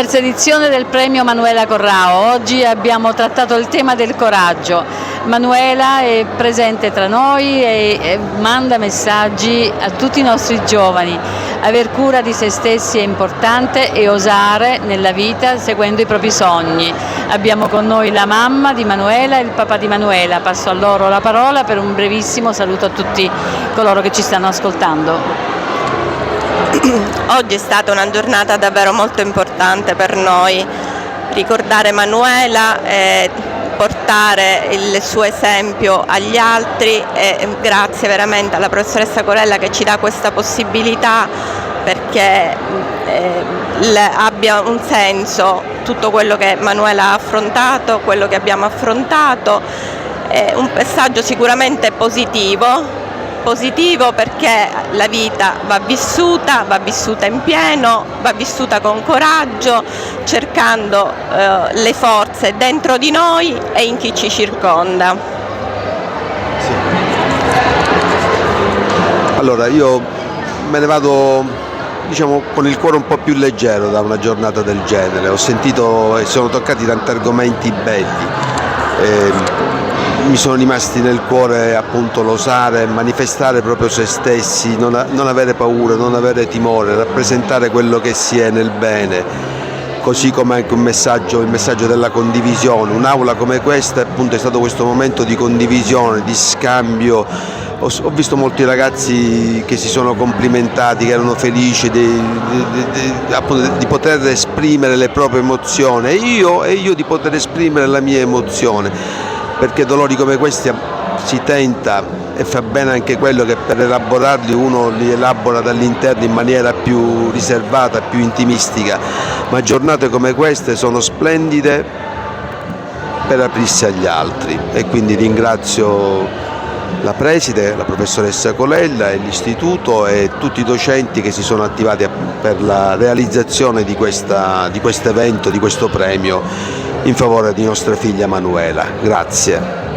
Terza edizione del premio Manuela Corrao. Oggi abbiamo trattato il tema del coraggio. Manuela è presente tra noi e manda messaggi a tutti i nostri giovani. Aver cura di se stessi è importante e osare nella vita seguendo i propri sogni. Abbiamo con noi la mamma di Manuela e il papà di Manuela. Passo a loro la parola per un brevissimo saluto a tutti coloro che ci stanno ascoltando. Oggi è stata una giornata davvero molto importante per noi, ricordare Manuela e portare il suo esempio agli altri, e grazie veramente alla professoressa Colella che ci dà questa possibilità, perché abbia un senso tutto quello che Manuela ha affrontato, quello che abbiamo affrontato. È un messaggio sicuramente positivo perché la vita va vissuta in pieno, va vissuta con coraggio, cercando le forze dentro di noi e in chi ci circonda. Sì. Allora io me ne vado, diciamo, con il cuore un po' più leggero da una giornata del genere. Ho sentito e sono toccati tanti argomenti belli. Mi sono rimasti nel cuore appunto l'osare manifestare proprio se stessi, non avere paura, non avere timore, rappresentare quello che si è nel bene, così come anche il messaggio della condivisione. Un'aula come questa appunto è stato questo momento di condivisione, di scambio. Ho visto molti ragazzi che si sono complimentati, che erano felici di poter esprimere le proprie emozioni e io di poter esprimere la mia emozione. Perché dolori come questi si tenta, e fa bene anche quello, che per elaborarli uno li elabora dall'interno in maniera più riservata, più intimistica, ma giornate come queste sono splendide per aprirsi agli altri, e quindi ringrazio la preside, la professoressa Colella e l'istituto e tutti i docenti che si sono attivati per la realizzazione di questo evento, di questo premio in favore di nostra figlia Manuela. Grazie.